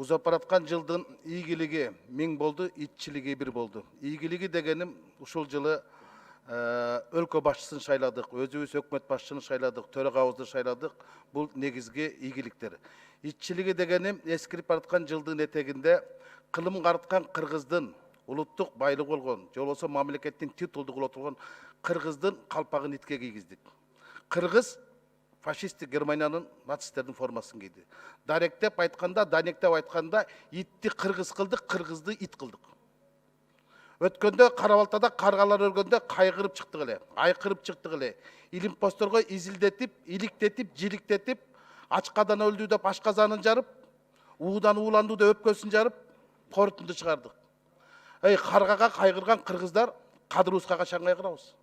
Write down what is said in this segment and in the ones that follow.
Узап бараткан жылдын ийгилиги 1000 болду, итчилиги 1 болду. Ийгилиги дегеним ушул жылы өлкө башчысын шайладык, өзүбүз өкмөт башчысын шайладык, төрагабызды шайладык. Бул негизги ийгиликтер. Итчилиги дегеним эскирип бараткан жылдын этегинде кылым карыткан кыргыздын улуттук байлыгы болгон, же болбосо мамлекеттин титулдук боло турган кыргыздын калпагын итке кийгиздик. Кыргыз фашисттик Германиянын нацисттердин формасын кийди. Даректеп айтканда, данектеп айтканда итти кыргыз кылдык, кыргызды ит кылдык. Өткөндө Карабалтада каргалар өргөндө кайгырып чыктык эле, айкырып чыктык эле. Илимпосторго изилдетип, иликтетип, жиликтетип, ачкадан өлдү деп ашказанын жарып, уудан ууланды деп өпкөсүн жарып, корутунду чыгардык. Каргага кайгырган кыргыздар Кадырууска качан кайгырабыз?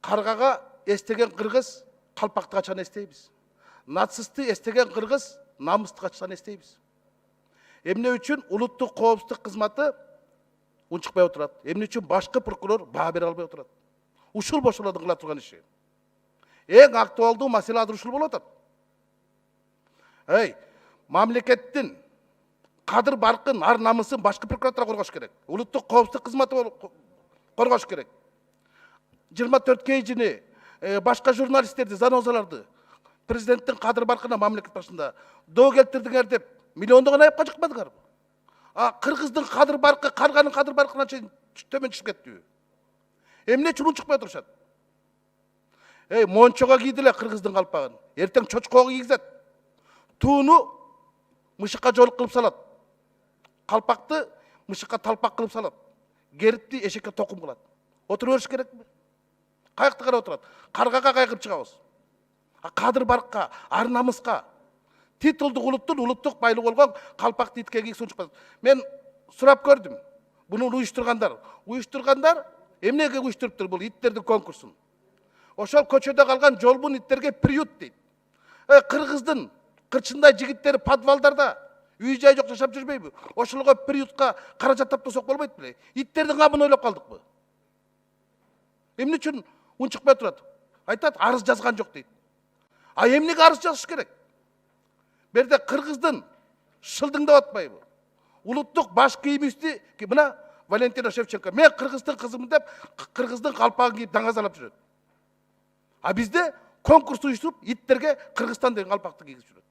Каргага эстеген кыргыз калпакты качан эстейбиз? Нацистти эстеген кыргыз намысты качан эстейбиз? Эмне үчүн улуттук коопсуздук кызматы унчукпай отурат? Эмне үчүн башкы прокурор баа бере албай отурат? Ушул бошолордун кыла турган иши. Эң актуалдуу маселе азыр ушул болуп атат. Мамлекеттин кадыр баркын, ар намысын башкы прокуратура коргош керек. Улуттук коопсуздук кызматы коргош керек. 24 кейжини, башка журналисттерди, занозаларды, президенттин кадыр баркына мамлекет башында доо келтирдиңер деп миллиондогон айыпка чыкпадыңарбы? Кыргыздын кадыр баркы, Карганын кадыр баркына чейин төмөн түшүп кеттиби? Эмне үчүн чыкпай турушат? Мончого кийдиле кыргыздын калпагын. Эртең чочкого кийгизет. Тууну мышыкка жолук кылып салат. Калпакты мышыкка талпак кылып салат. Герипти эшекке токум кылат. Отура бериш керекпи? Каякты карап отурат? Каргага кайгырып чыгабыз. Кадыр баркка, ар намыска, титулдук улуттун улуттук байлыгы болгон калпакты итке кийгизип чыкпайт. Мен сурап көрдүм. Буну уюштургандар эмнеге уюштуруптур бул иттердин конкурсун? Ошол көчөдө калган жолбун иттерге приют дейт. Кыргыздын кырчындай жигиттери подвалдарда үй жай жок жашап жүрбөйбү? Ошолго приютка каражат таптасак болбойт беле? Иттердин кабын ойлоп калдыкпы? Эмне үчүн унчукпай турат? Айтат, арыз жазган жок дейт. Эмнеге арыз жазыш керек? Берде кыргыздын шылдыңдап атпайбы? Улуттук баш кийимибизди мына Валентина Шевченко, мен кыргыздын кызымын деп, кыргыздын калпагын кийип даңазалап жүрөт. Бизде конкурс уюштуруп, иттерге Кыргызстан деген калпакты кийгизип жүрөт.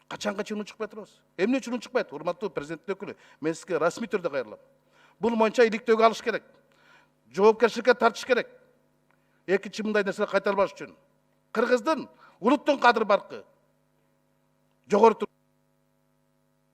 Качанга чейин унчукпай турабыз? Эмне үчүн унчукпайт? Урматтуу президенттин өкүлү, мен сизге расмий түрдө кайрылам. Бул боюнча иликтөөгө алыш керек. Жоопкерчиликке тартыш керек. Экинчи мындай нерсе кайталбаш үчүн. Кыргыздын улуттун кадыр баркы жогору